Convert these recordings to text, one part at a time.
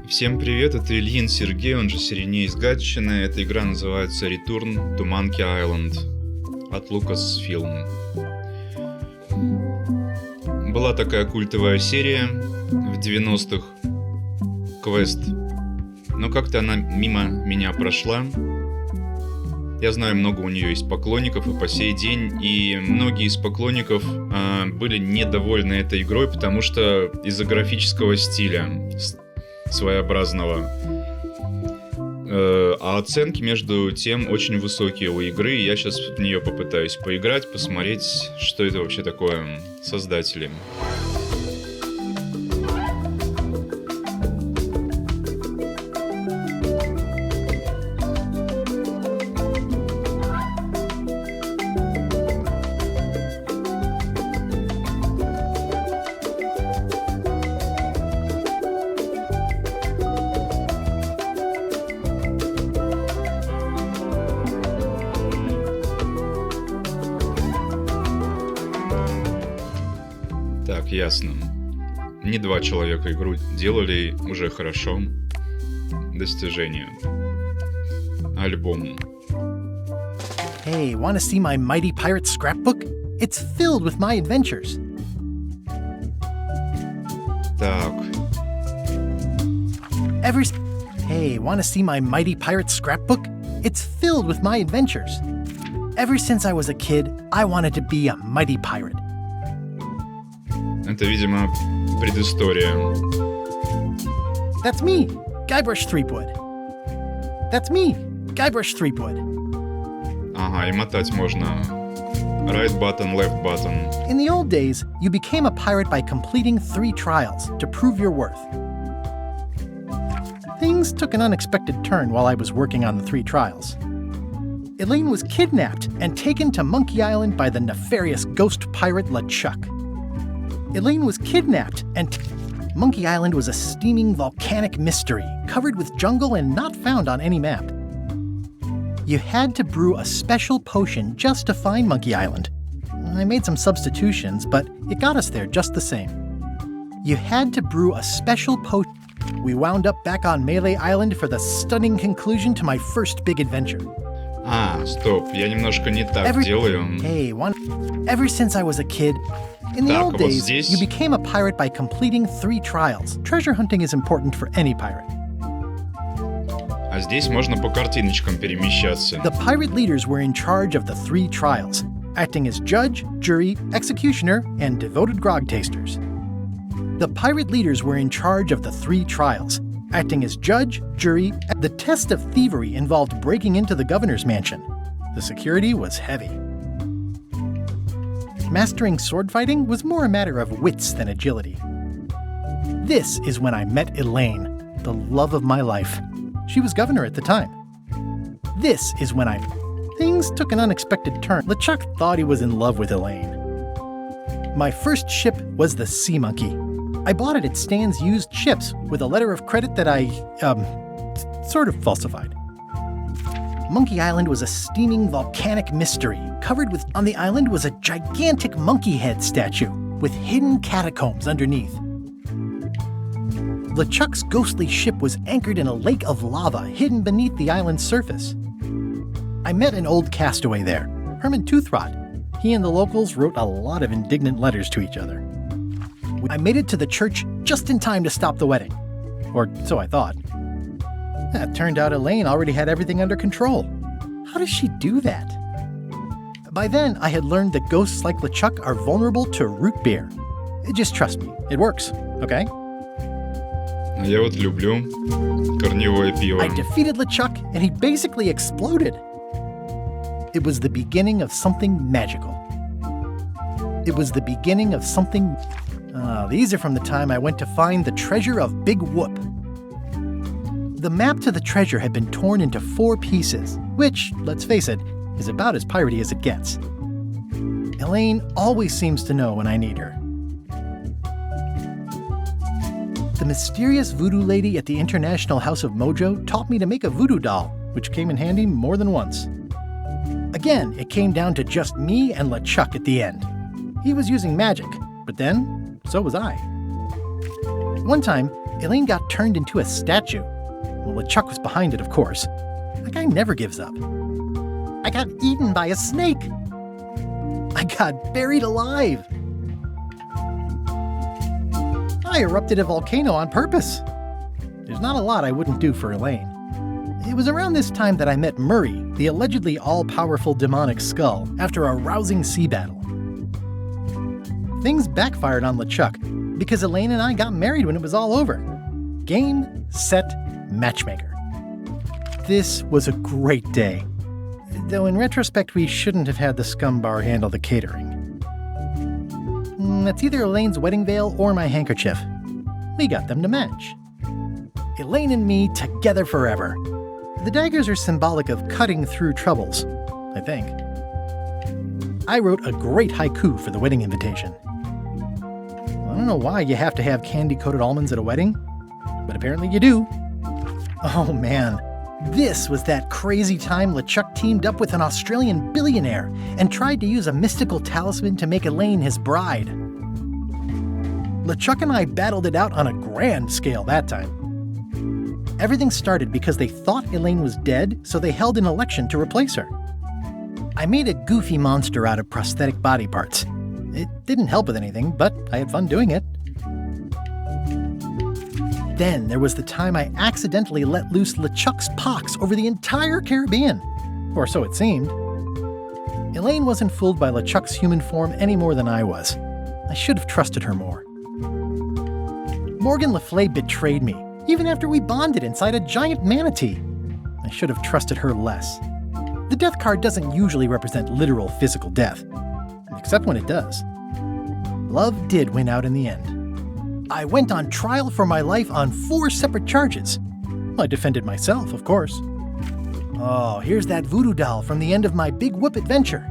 Всем привет, это Ильин Сергей, он же Серения из Гатчины. Эта игра называется Return to Monkey Island от Lucasfilm. Была такая культовая серия в 90-х, квест, но как-то она мимо меня прошла. Я знаю, много у нее есть поклонников и по сей день, и многие из поклонников были недовольны этой игрой, потому что из-за графического стиля своеобразного. А оценки между тем очень высокие у игры, и я сейчас в нее попытаюсь поиграть, посмотреть, что это вообще такое создатели. Так, ясно. Не два человека игру делали, уже хорошо. Достижение. Альбом. Hey, want to see my mighty pirate scrapbook? It's filled with my adventures. Так. Hey, want to see my mighty pirate scrapbook? It's filled with my adventures. Ever since I was a kid, I wanted to be a mighty pirate. Это, видимо, предыстория. That's me, Guybrush Threepwood. That's me, Guybrush Threepwood. Ага, и мотать можно. Right button, left button. In the old days, you became a pirate by completing 3 trials to prove your worth. Things took an unexpected turn while I was working on the 3 trials. Elaine was kidnapped and taken to Monkey Island by the nefarious ghost pirate LeChuck. Elaine was kidnapped and Monkey Island was a steaming volcanic mystery, covered with jungle and not found on any map. You had to brew a special potion just to find Monkey Island. I made some substitutions, but it got us there just the same. You had to brew a special potion. We wound up back on Melee Island for the stunning conclusion to my first big adventure. Стоп, я немножко не так делаю. Hey, ever since I was a kid, in the old days, you became a pirate by completing 3 trials. Treasure hunting is important for any pirate. А здесь можно по картиночкам перемещаться. The pirate leaders were in charge of the 3 trials, acting as judge, jury, executioner, and devoted grog tasters. The pirate leaders were in charge of the 3 trials, acting as judge, jury. The test of thievery involved breaking into the governor's mansion. The security was heavy. Mastering sword fighting was more a matter of wits than agility. This is when I met Elaine, the love of my life. She was governor at the time. This is when Things took an unexpected turn. LeChuck thought he was in love with Elaine. My first ship was the Sea Monkey. I bought it at Stan's used ships with a letter of credit that I, sort of falsified. Monkey Island was a steaming volcanic mystery, covered with... On the island was a gigantic monkey head statue with hidden catacombs underneath. LeChuck's ghostly ship was anchored in a lake of lava hidden beneath the island's surface. I met an old castaway there, Herman Toothrot. He and the locals wrote a lot of indignant letters to each other. I made it to the church just in time to stop the wedding. Or so I thought. It turned out Elaine already had everything under control. How does she do that? By then, I had learned that ghosts like LeChuck are vulnerable to root beer. Just trust me, it works, okay? Я вот люблю корневое пиво. I defeated LeChuck, and he basically exploded. It was the beginning of something magical. It was the beginning of something... these are from the time I went to find the treasure of Big Whoop. The map to the treasure had been torn into 4 pieces, which, let's face it, is about as piratey as it gets. Elaine always seems to know when I need her. The mysterious voodoo lady at the International House of Mojo taught me to make a voodoo doll, which came in handy more than once. Again, it came down to just me and LeChuck at the end. He was using magic, but then, so was I. One time, Elaine got turned into a statue. Well, LeChuck was behind it, of course. That guy never gives up. I got eaten by a snake. I got buried alive. I erupted a volcano on purpose. There's not a lot I wouldn't do for Elaine. It was around this time that I met Murray, the allegedly all-powerful demonic skull, after a rousing sea battle. Things backfired on LeChuck because Elaine and I got married when it was all over. Game, set, matchmaker. This was a great day. Though in retrospect, we shouldn't have had the scum bar handle the catering. That's either Elaine's wedding veil or my handkerchief. We got them to match. Elaine and me together forever. The daggers are symbolic of cutting through troubles, I think. I wrote a great haiku for the wedding invitation. I don't know why you have to have candy-coated almonds at a wedding, but apparently you do. Oh man, this was that crazy time LeChuck teamed up with an Australian billionaire and tried to use a mystical talisman to make Elaine his bride. LeChuck and I battled it out on a grand scale that time. Everything started because they thought Elaine was dead, so they held an election to replace her. I made a goofy monster out of prosthetic body parts. It didn't help with anything, but I had fun doing it. Then there was the time I accidentally let loose LeChuck's pox over the entire Caribbean. Or so it seemed. Elaine wasn't fooled by LeChuck's human form any more than I was. I should have trusted her more. Morgan Le Fay betrayed me, even after we bonded inside a giant manatee. I should have trusted her less. The death card doesn't usually represent literal physical death, except when it does. Love did win out in the end. I went on trial for my life on 4 separate charges. I defended myself, of course. Oh, here's that voodoo doll from the end of my Big Whoop adventure.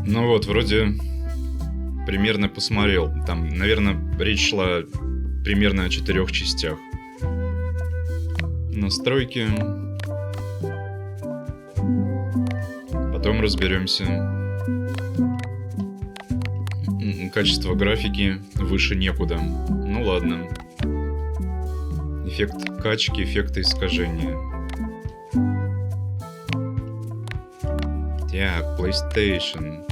Ну вот, вроде примерно посмотрел. Там, наверное, речь шла примерно о 4 частях. Настройки. Потом разберемся. Качество графики выше некуда. Ну ладно. Эффект качки, эффекты искажения. Так, PlayStation.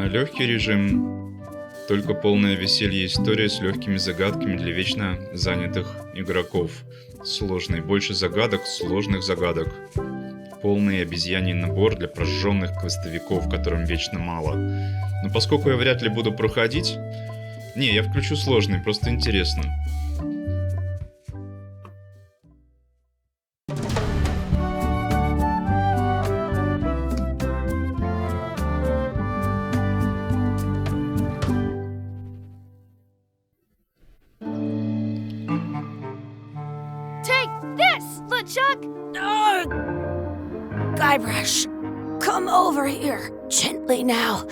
Легкий режим, только полное веселье история с легкими загадками для вечно занятых игроков. Сложный, больше загадок, сложных загадок. Полный обезьяний набор для прожженных квестовиков, которым вечно мало. Но поскольку я вряд ли буду проходить... Не, я включу сложный, просто интересно. Guybrush, come over here, gently now.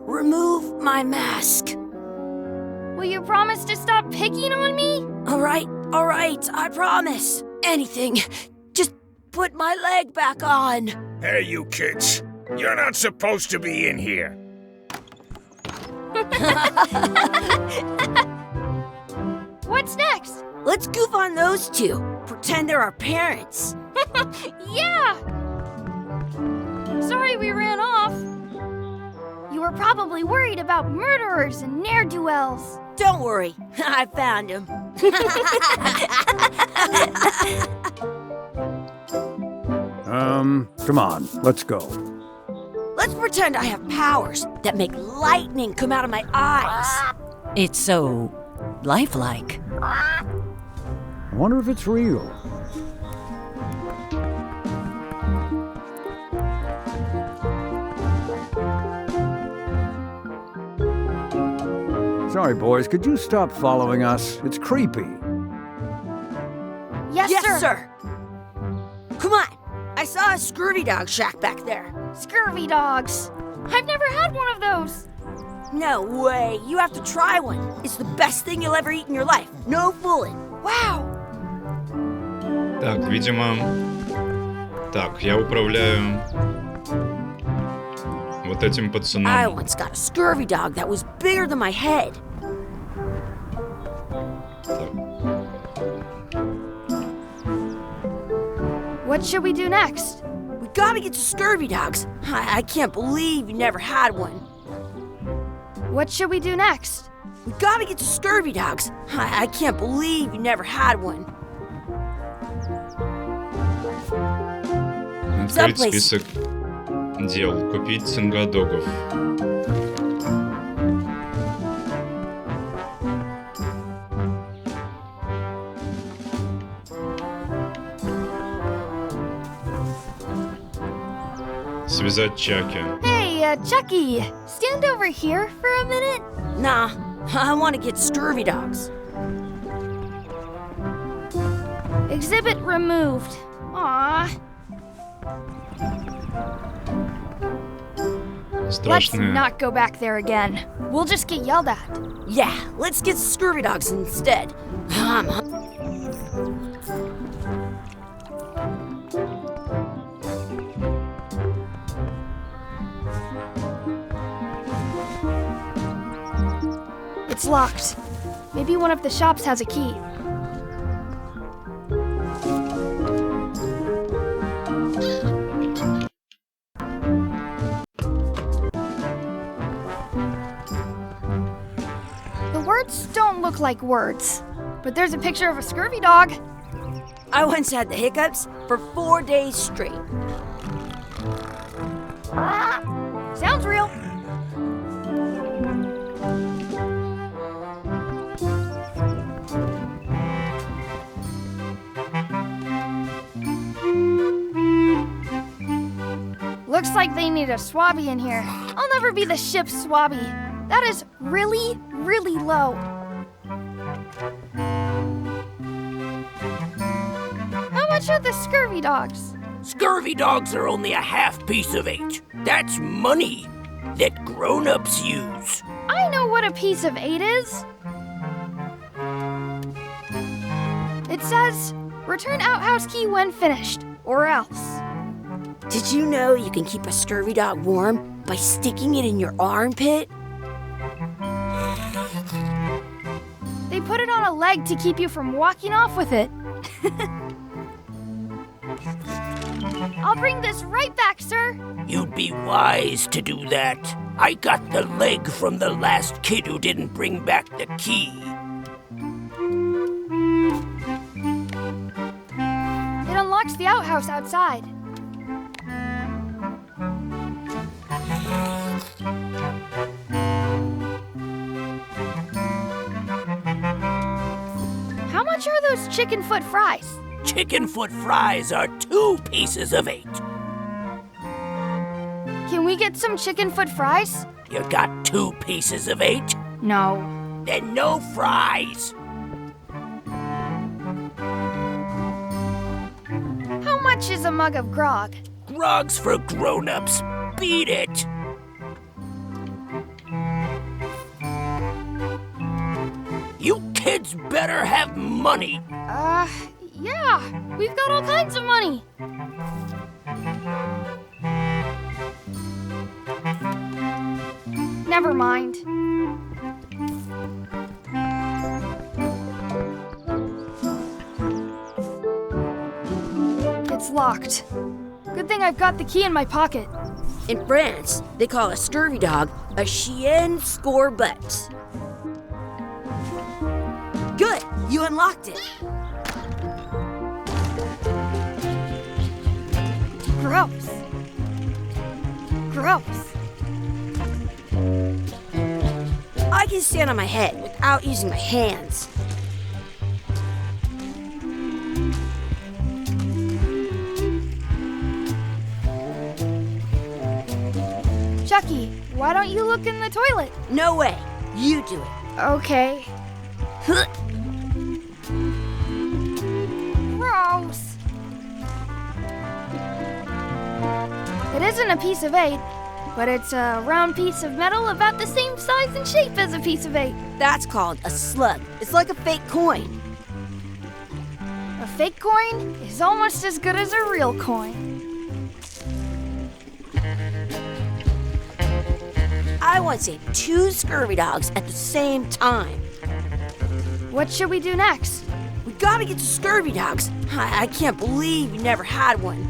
Remove my mask. Will you promise to stop picking on me? All right, I promise. Anything. Just put my leg back on. Hey, you kids. You're not supposed to be in here. What's next? Let's goof on those two. Pretend they're our parents. Yeah! Sorry we ran off. You were probably worried about murderers and ne'er-do-wells. Don't worry, I found him. Come on, let's go. Let's pretend I have powers that make lightning come out of my eyes. It's so lifelike. I wonder if it's real. Sorry, boys, could you stop following us? It's creepy. Yes, sir. Come on. I saw a scurvy dog shack back there. Scurvy dogs. I've never had one of those. No way. You have to try one. It's the best thing you'll ever eat in your life. No fooling. Wow. Так, видимо... Так, я управляю... вот этим I пацаном. once got a scurvy dog that was bigger than my head. What should we do next? We gotta get to scurvy dogs. I can't believe you never had one. What should we do next? We gotta get to scurvy dogs. I can't believe you never had one. Открыть Someplace. список дел. Купить цингадогов. Связать Чаки. Hey, Chucky, stand over here for a minute. Nah, I want to get scurvy dogs. Exhibit removed. Aww. Let's Страшные. not go back there again. We'll just get yelled at. Yeah, let's get scurvy dogs instead. It's locked. Maybe one of the shops has a key. The words don't look like words, but there's a picture of a scurvy dog. I once had the hiccups for 4 days straight. Sounds real. Looks like they need a swabby in here. I'll never be the ship's swabby. That is really, really low. How much are the scurvy dogs? Scurvy dogs are only a half piece of 8. That's money that grown-ups use. I know what a piece of 8 is. It says, return outhouse key when finished, or else. Did you know you can keep a scurvy dog warm by sticking it in your armpit? They put it on a leg to keep you from walking off with it. I'll bring this right back, sir. You'd be wise to do that. I got the leg from the last kid who didn't bring back the key. It unlocks the outhouse outside. How much are those chicken foot fries? Chicken foot fries are 2 pieces of 8. Can we get some chicken foot fries? You got 2 pieces of 8? No. Then no fries. How much is a mug of grog? Grog's for grown-ups. Beat it. You kids better have money. Yeah. We've got all kinds of money. Never mind. It's locked. Good thing I've got the key in my pocket. In France, they call a scurvy dog a chien scorbut. Good, you unlocked it. Gross. Gross. I can stand on my head without using my hands. Chucky, why don't you look in the toilet? No way, you do it. Okay. Gross. It isn't a piece of 8, But it's a round piece of metal about the same size and shape as a piece of 8. That's called a slug. It's like a fake coin. A fake coin is almost as good as a real coin. I want to save 2 scurvy dogs at the same time. What should we do next? We gotta get to scurvy dogs. I can't believe you never had one.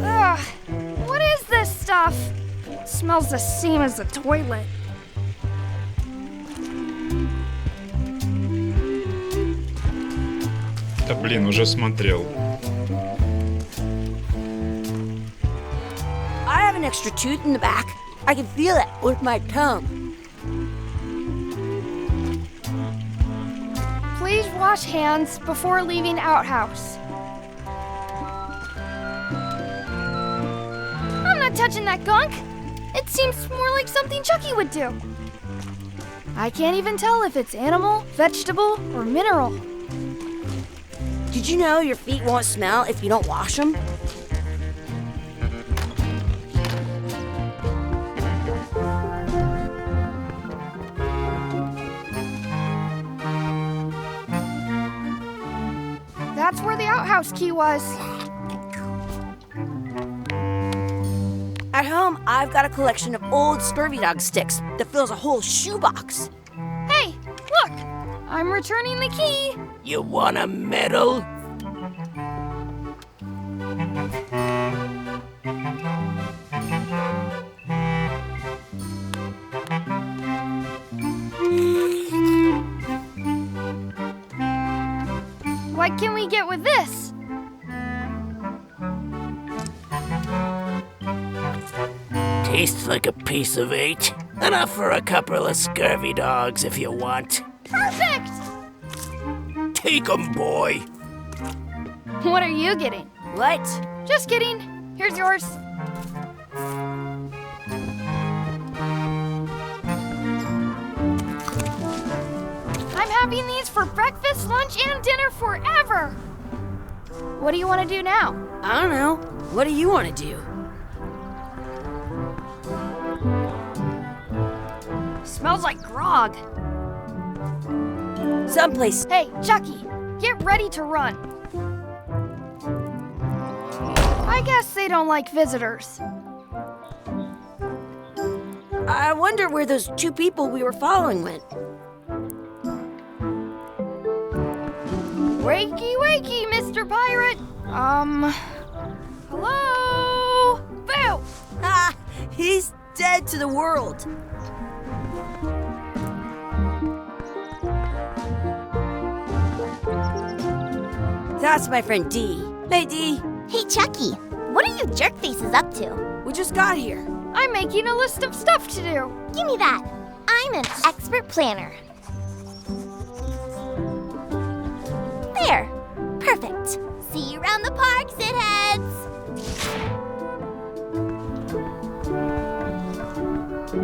Ugh, what is this stuff? It smells the same as the toilet. Да блин, уже смотрел. I have an extra tooth in the back. I can feel it with my tongue. Please wash hands before leaving outhouse. I'm not touching that gunk. It seems more like something Chucky would do. I can't even tell if it's animal, vegetable, or mineral. Did you know your feet won't smell if you don't wash them? That's where the outhouse key was. At home, I've got a collection of old scurvy dog sticks that fills a whole shoebox. Hey, look! I'm returning the key. You want a medal? What can we get with this? Tastes like a piece of 8. Enough for a couple of scurvy dogs if you want. Perfect! Take 'em, boy. What are you getting? What? Just kidding. Here's yours. I'm having these for breakfast, lunch, and dinner forever. What do you want to do now? I don't know. What do you want to do? Smells like grog. Someplace. Hey, Chucky, get ready to run. I guess they don't like visitors. I wonder where those 2 people we were following went. Wakey, wakey, Mr. Pirate. Hello? Boo! Ah, he's dead to the world. That's my friend Dee. Hey, Dee. Hey, Chucky, what are you jerk faces up to? We just got here. I'm making a list of stuff to do. Give me that. I'm an expert planner. There. Perfect. See you around the park, shitheads.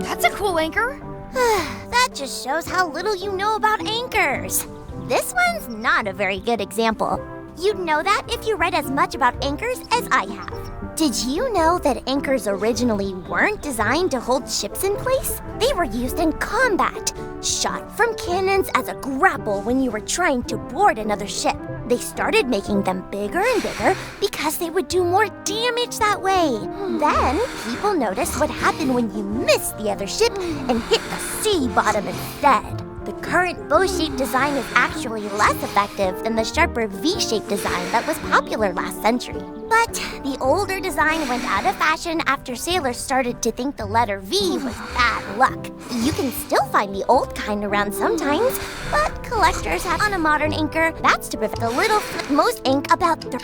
That's a cool anchor. That just shows how little you know about anchors. This one's not a very good example. You'd know that if you read as much about anchors as I have. Did you know that anchors originally weren't designed to hold ships in place? They were used in combat, shot from cannons as a grapple when you were trying to board another ship. They started making them bigger and bigger because they would do more damage that way. Then, people noticed what happened when you missed the other ship and hit the sea bottom instead. The current bow-shaped design is actually less effective than the sharper V-shaped design that was popular last century. But the older design went out of fashion after sailors started to think the letter V was bad luck. You can still find the old kind around sometimes, but collectors have on a modern anchor. That's to prevent the little most ink about the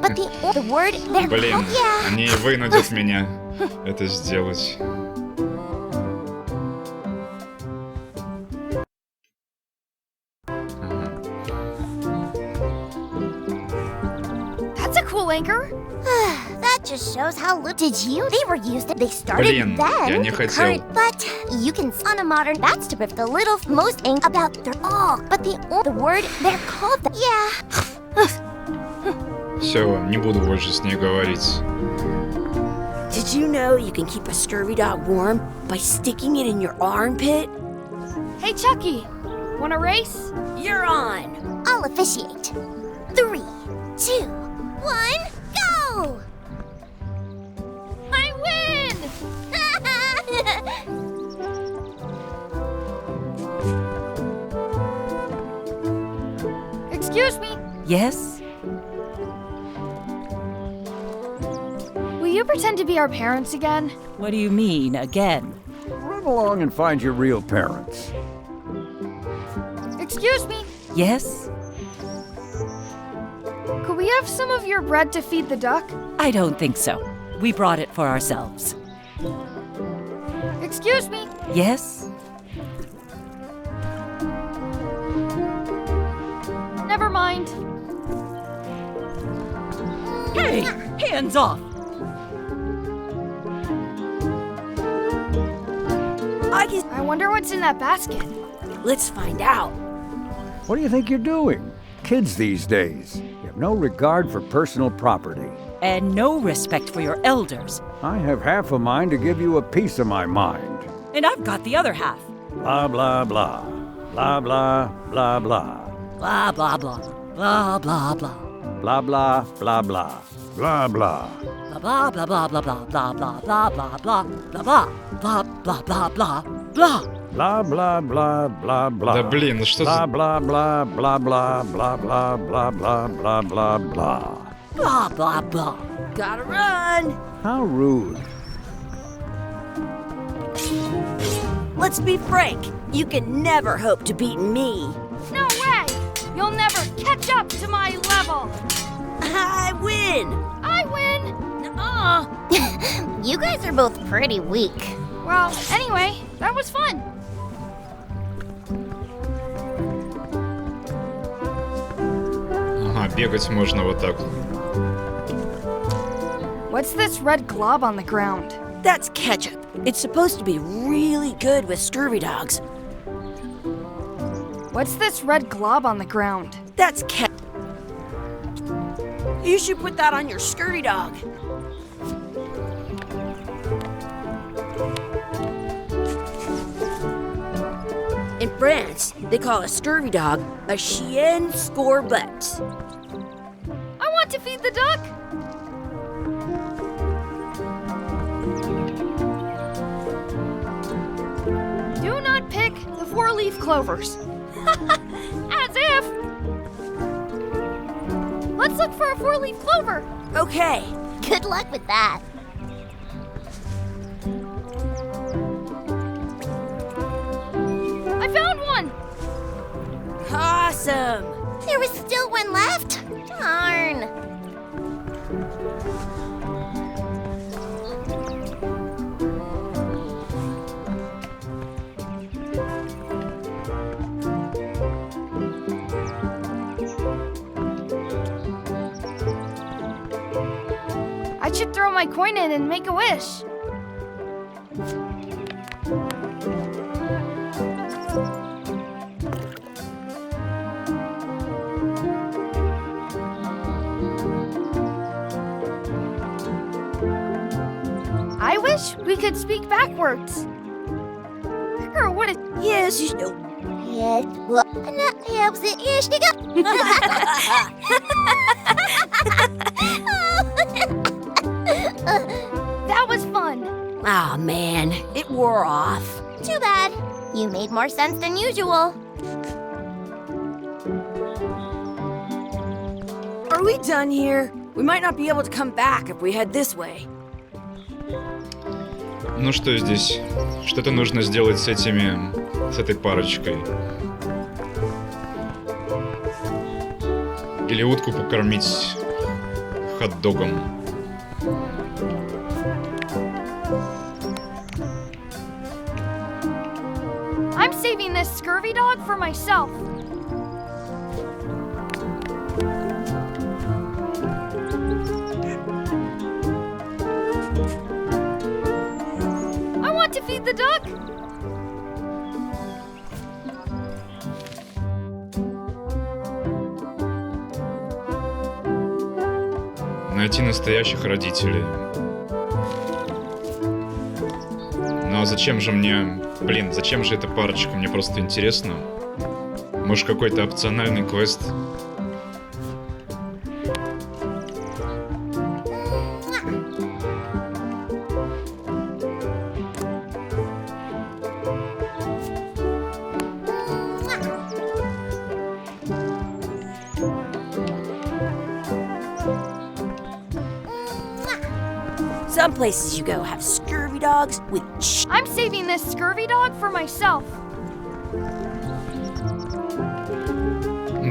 but the word they're Блин, yeah. они вынудят меня это сделать. That's a cool anchor. That just shows how little. Did you? They were used. They started Блин, then. я не the хотел. current, but you can on a modern. That's to prevent the little most ink about the but the word they're called. Yeah. Все, не буду больше с ней говорить. Did Did you know you can keep a scurvy dog warm by sticking it in your armpit? Hey, Chucky, wanna race? You're on! I'll officiate. 3, 2, 1, go! I win! Excuse me, Yes? will you pretend to be our parents again? What do you mean, again? Run along and find your real parents. Excuse me, Yes? could we have some of your bread to feed the duck? I don't think so. We brought it for ourselves. Excuse me, Yes? never mind. Hey! Hands off! I wonder what's in that basket. Let's find out. What do you think you're doing? Kids these days. You have no regard for personal property. And no respect for your elders. I have half a mind to give you a piece of my mind. And I've got the other half. Blah, blah, blah. Blah, blah, blah, blah. Blah, blah, blah. Blah, blah, blah. Blah, blah, blah, blah. Blah, blah. Blah, blah, blah, blah, blah, blah, blah, blah, blah, blah, blah, blah, blah, blah, blah, blah, blah. Blah, blah, blah, blah, blah. Да блин, ну что Blah, за... blah, blah, blah, blah, blah, blah, blah, blah, blah, blah, blah. Blah, blah, blah. Gotta run! How rude. Let's be frank. You can never hope to beat me. No way! You'll never catch up to my level! I win! I win! You guys are both pretty weak. Well, anyway, that was fun. Ага, бегать можно вот так. What's this red glob on the ground? That's ketchup. It's supposed to be really good with scurvy dogs. What's this red glob on the ground? That's ketchup. You should put that on your scurvy dog. In France, they call a scurvy dog a chien scorbut. I want to feed the duck! Do not pick the four-leaf clovers. As if! Let's look for a four-leaf clover. Okay. Good luck with that. I found one! Awesome. There was still one left? Darn. I should throw my coin in and make a wish. I wish we could speak backwards. Or what it... Yes, you do. Yes, well, that helps it. Yes, you go. That was fun. Oh man, it wore off. Too bad. You made more sense than usual. Are we done here? We might not be able to come back if we head this way. Ну что здесь? Что-то нужно сделать с этой парочкой. Или утку покормить хот-догом. I'm saving this scurvy dog for myself. I want to feed the duck. Найти настоящих родителей. а зачем же мне... Блин, зачем же эта парочка? Мне просто интересно. Может, какой-то опциональный квест? Some places you go have scurvy dogs with I'm saving this scurvy dog for myself.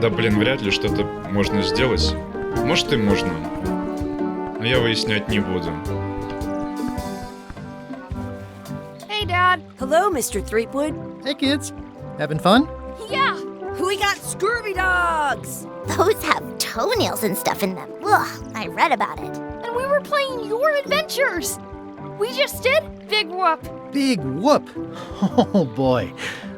Да, блин, вряд ли что-то можно сделать. Может, и можно. Но я выяснять не буду. Hey, Dad. Hello, Mr. Threepwood. Hey, kids. Having fun? Yeah. We got scurvy dogs! Those have toenails and stuff in them. Ugh, I read about it. And we were playing your adventures. We just did Big Whoop. Big whoop. Oh, boy.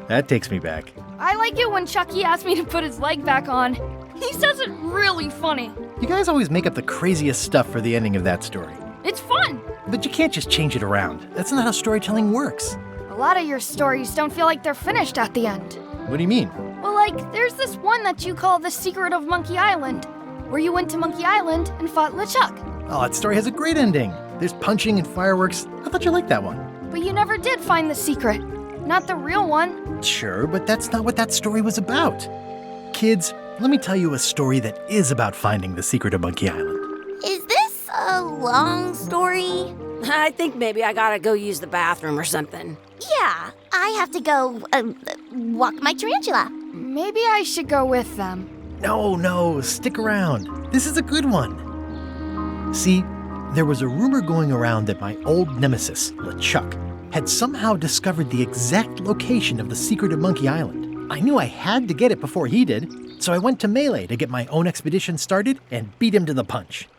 That takes me back. I like it when Chucky asks me to put his leg back on. He says it really funny. You guys always make up the craziest stuff for the ending of that story. It's fun. But you can't just change it around. That's not how storytelling works. A lot of your stories don't feel like they're finished at the end. What do you mean? Well, like, there's this one that you call The Secret of Monkey Island, where you went to Monkey Island and fought LeChuck. Oh, that story has a great ending. There's punching and fireworks. I thought you liked that one. But you never did find the secret. Not the real one. Sure, but that's not what that story was about. Kids, let me tell you a story that is about finding the secret of Monkey Island. Is this a long story? I think maybe I gotta go use the bathroom or something. Yeah, I have to go walk my tarantula. Maybe I should go with them. No, stick around. This is a good one. See, there was a rumor going around that my old nemesis, LeChuck, had somehow discovered the exact location of the secret of Monkey Island. I knew I had to get it before he did, so I went to Melee to get my own expedition started and beat him to the punch.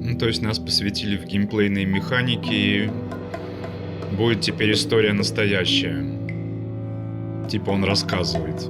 Ну, то есть нас посвятили в геймплейные механики, и будет теперь история настоящая. Типа он рассказывает.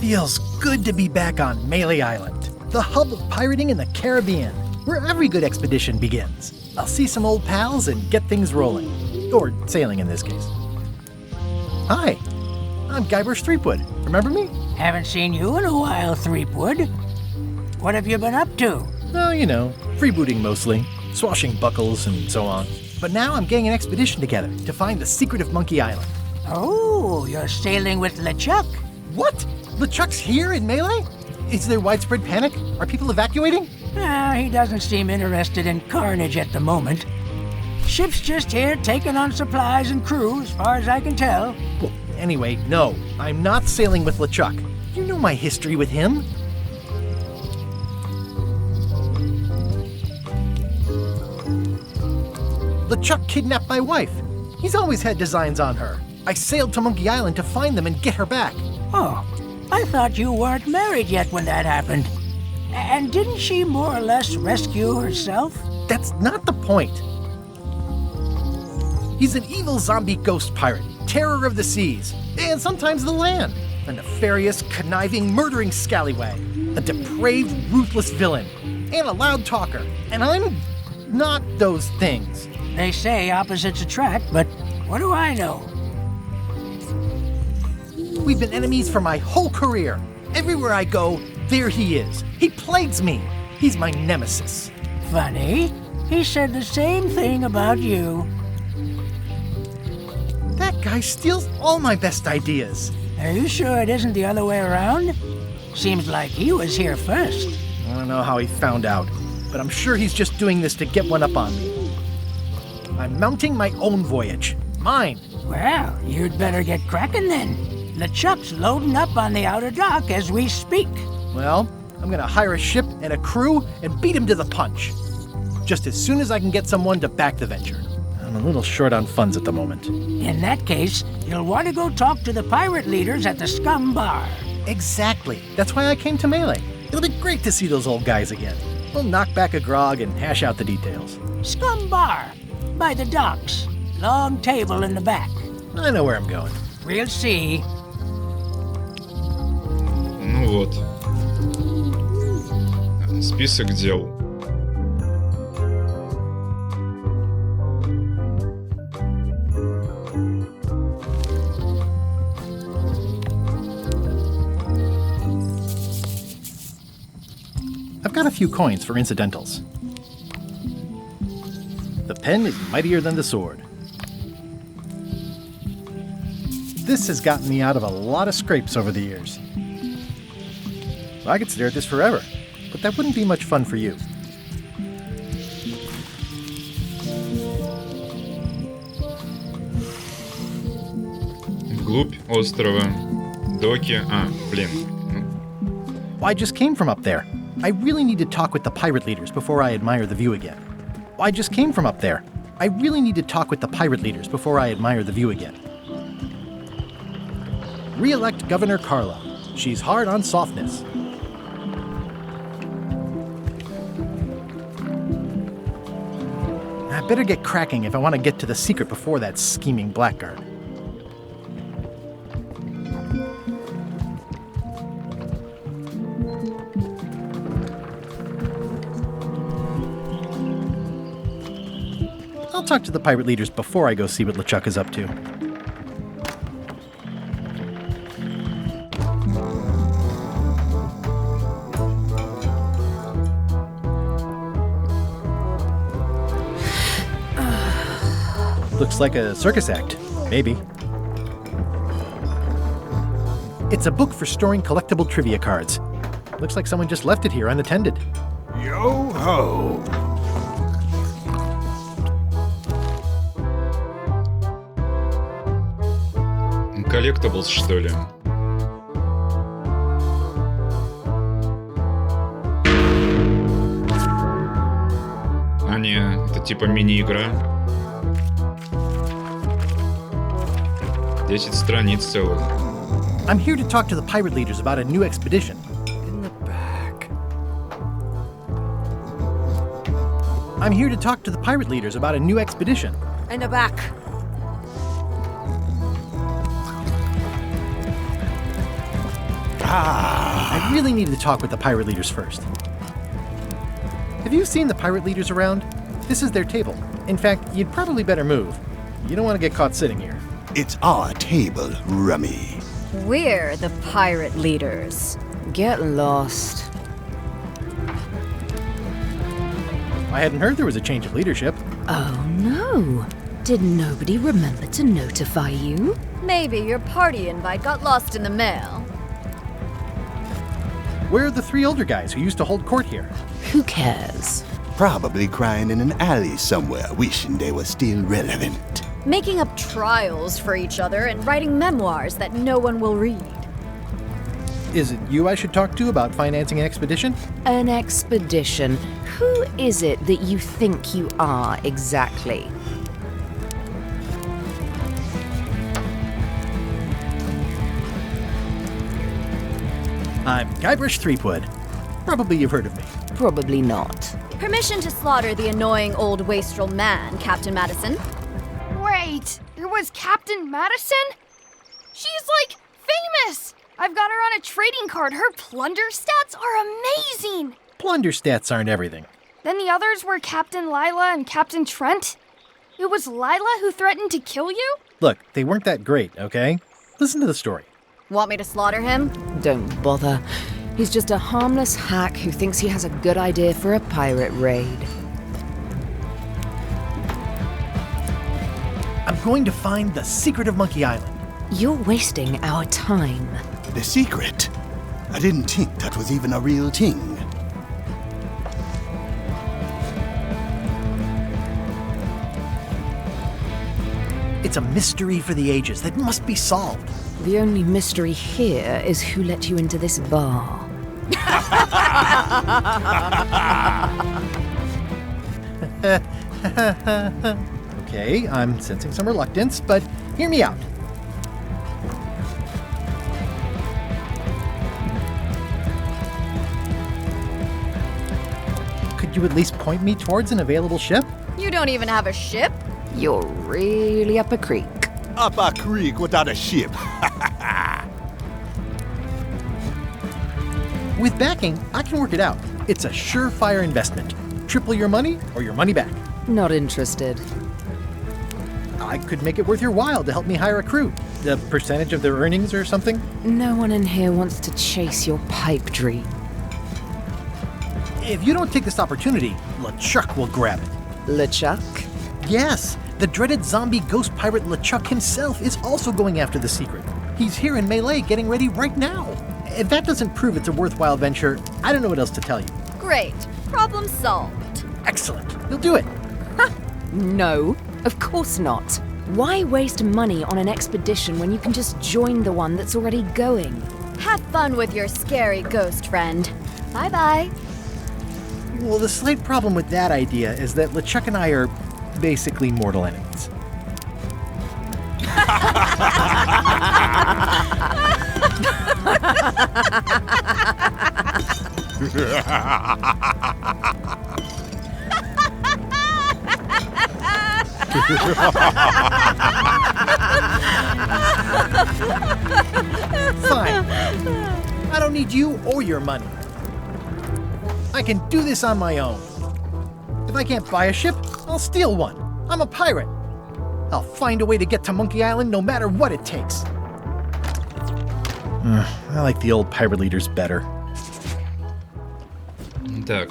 Feels good to be back on Melee Island, the hub of pirating in the Caribbean, where every good expedition begins. I'll see some old pals and get things rolling. Or sailing in this case. Hi, I'm Guybrush Threepwood. Remember me? Haven't seen you in a while, Threepwood. What have you been up to? Oh, you know, freebooting mostly, swashing buckles and so on. But now I'm getting an expedition together to find the secret of Monkey Island. Oh, you're sailing with LeChuck. What? LeChuck's here in Melee? Is there widespread panic? Are people evacuating? He doesn't seem interested in carnage at the moment. Ship's just here taking on supplies and crew, as far as I can tell. Well, anyway, no, I'm not sailing with LeChuck. You know my history with him. LeChuck kidnapped my wife. He's always had designs on her. I sailed to Monkey Island to find them and get her back. Oh, I thought you weren't married yet when that happened. And didn't she more or less rescue herself? That's not the point. He's an evil zombie ghost pirate, terror of the seas, and sometimes the land. A nefarious, conniving, murdering scallywag. A depraved, ruthless villain. And a loud talker. And I'm not those things. They say opposites attract, but what do I know? We've been enemies for my whole career. Everywhere I go, there he is. He plagues me. He's my nemesis. Funny. He said the same thing about you. That guy steals all my best ideas. Are you sure it isn't the other way around? Seems like he was here first. I don't know how he found out, but I'm sure he's just doing this to get one up on me. I'm mounting my own voyage. Mine. Well, you'd better get cracking then. LeChuck's loading up on the outer dock as we speak. Well, I'm gonna hire a ship and a crew and beat him to the punch. Just as soon as I can get someone to back the venture. I'm a little short on funds at the moment. In that case, you'll want to go talk to the pirate leaders at the Scum Bar. Exactly. That's why I came to Melee. It'll be great to see those old guys again. We'll knock back a grog and hash out the details. Scum Bar, by the docks. Long table in the back. I know where I'm going. We'll see. Ну вот. Список дел. I've got a few coins for incidentals. The pen is mightier than the sword. This has gotten me out of a lot of scrapes over the years. I could stare at this forever, but that wouldn't be much fun for you. Вглубь острова. Доки. Блин. I just came from up there. I really need to talk with the pirate leaders before I admire the view again. I just came from up there. I really need to talk with the pirate leaders before I admire the view again. Re-elect Governor Carla. She's hard on softness. I better get cracking if I want to get to the secret before that scheming blackguard. I'll talk to the pirate leaders before I go see what LeChuck is up to. Looks like a circus act. Maybe. It's a book for storing collectible trivia cards. Looks like someone just left it here unattended. Yo-ho! Коллектаблс, что ли? А не, это типа мини-игра. 10 страниц целых. I'm here to talk to the pirate leaders about a new expedition. In the back. I'm here to talk to the pirate leaders about a new expedition. In the back. I really need to talk with the pirate leaders first. Have you seen the pirate leaders around? This is their table. In fact, you'd probably better move. You don't want to get caught sitting here. It's our table, Rummy. We're the pirate leaders. Get lost. I hadn't heard there was a change of leadership. Oh no. Did nobody remember to notify you? Maybe your party invite got lost in the mail. Where are the 3 older guys who used to hold court here? Who cares? Probably crying in an alley somewhere, wishing they were still relevant. Making up trials for each other and writing memoirs that no one will read. Is it you I should talk to about financing an expedition? An expedition? Who is it that you think you are exactly? I'm Guybrush Threepwood. Probably you've heard of me. Probably not. Permission to slaughter the annoying old wastrel man, Captain Madison. Wait, it was Captain Madison? She's like famous! I've got her on a trading card. Her plunder stats are amazing! Plunder stats aren't everything. Then the others were Captain Lila and Captain Trent. It was Lila who threatened to kill you? Look, they weren't that great, okay? Listen to the story. Want me to slaughter him? Don't bother. He's just a harmless hack who thinks he has a good idea for a pirate raid. I'm going to find the secret of Monkey Island. You're wasting our time. The secret? I didn't think that was even a real thing. It's a mystery for the ages that must be solved. The only mystery here is who let you into this bar. Okay, I'm sensing some reluctance, but hear me out. Could you at least point me towards an available ship? You don't even have a ship? You're really up a creek. Up a creek without a ship. With backing, I can work it out. It's a surefire investment. Triple your money or your money back. Not interested. I could make it worth your while to help me hire a crew. A percentage of their earnings or something? No one in here wants to chase your pipe dream. If you don't take this opportunity, LeChuck will grab it. LeChuck? Yes, the dreaded zombie ghost pirate LeChuck himself is also going after the secret. He's here in Melee getting ready right now. If that doesn't prove it's a worthwhile venture, I don't know what else to tell you. Great. Problem solved. Excellent. You'll do it. No, of course not. Why waste money on an expedition when you can just join the one that's already going? Have fun with your scary ghost friend. Bye-bye. Well, the slight problem with that idea is that LeChuck and I are basically mortal enemies. Fine. I don't need you or your money. I can do this on my own. If I can't buy a ship, I'll steal one. I'm a pirate. I'll find a way to get to Monkey Island no matter what it takes. I like the old pirate leaders better. Так,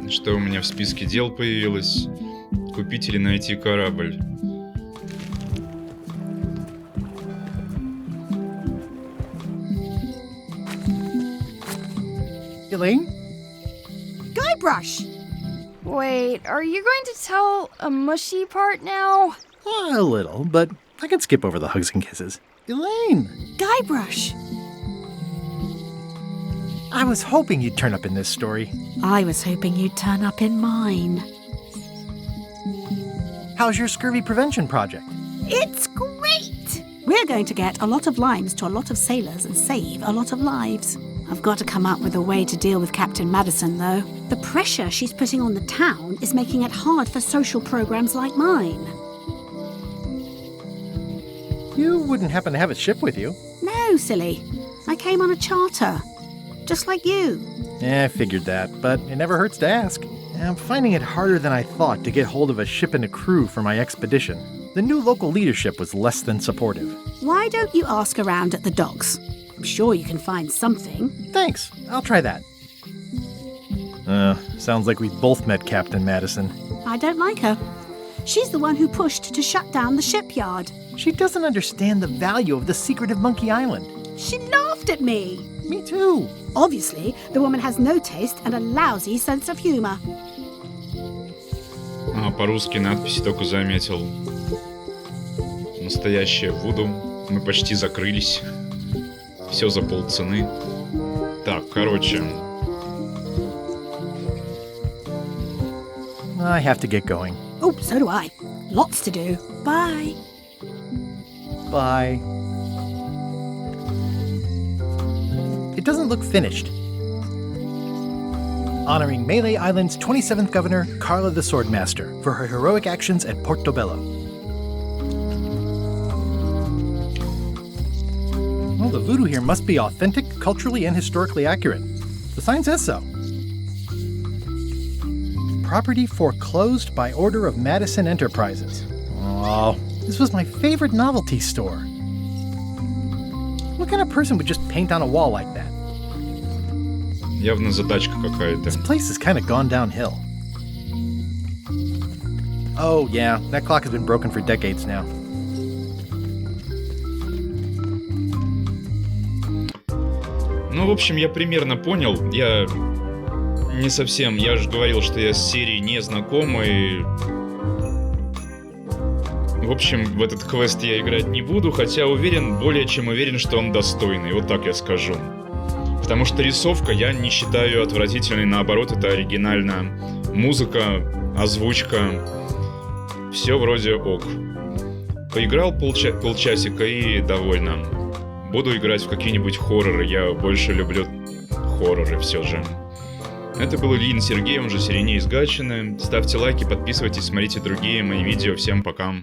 что у меня в списке дел появилось? Купить или найти корабль? Elaine? Guybrush! Wait, are you going to tell a mushy part now? A little, but I can skip over the hugs and kisses. Elaine! Guybrush! I was hoping you'd turn up in this story. I was hoping you'd turn up in mine. How's your scurvy prevention project? It's great! We're going to get a lot of limes to a lot of sailors and save a lot of lives. I've got to come up with a way to deal with Captain Madison, though. The pressure she's putting on the town is making it hard for social programs like mine. You wouldn't happen to have a ship with you. No, silly. I came on a charter. Just like you. I figured that, but it never hurts to ask. I'm finding it harder than I thought to get hold of a ship and a crew for my expedition. The new local leadership was less than supportive. Why don't you ask around at the docks? I'm sure you can find something. Thanks. I'll try that. Sounds like we both met Captain Madison. I don't like her. She's the one who pushed to shut down the shipyard. She doesn't understand the value of the secret of Monkey Island. She laughed at me. Me too. Obviously, the woman has no taste and a lousy sense of humor. По-русски надписи только заметил. Настоящее Вуду. Мы почти закрылись. Все за полцены. Так, короче. I have to get going. Oh, so do I. Lots to do. Bye. Bye. It doesn't look finished. Honoring Melee Island's 27th governor, Carla the Swordmaster, for her heroic actions at Portobello. Well, the voodoo here must be authentic, culturally and historically accurate. The sign says so. Property foreclosed by order of Madison Enterprises. Oh, this was my favorite novelty store. What kind of person would just paint on a wall like that? Явно задачка какая-то. This place has kind of gone downhill. Oh, yeah, that clock has been broken for decades now. Ну, в общем, я примерно понял. Я не совсем... Я же говорил, что я с серией не знакомый. В общем, в этот квест я играть не буду, хотя уверен, более чем уверен, что он достойный. Вот так я скажу. Потому что рисовка я не считаю отвратительной, наоборот, это оригинально. Музыка, озвучка, все вроде ок. Поиграл полчасика и довольно. Буду играть в какие-нибудь хорроры, я больше люблю хорроры все же. Это был Ильин Сергей, он же Сиреней из Гатчины. Ставьте лайки, подписывайтесь, смотрите другие мои видео. Всем пока.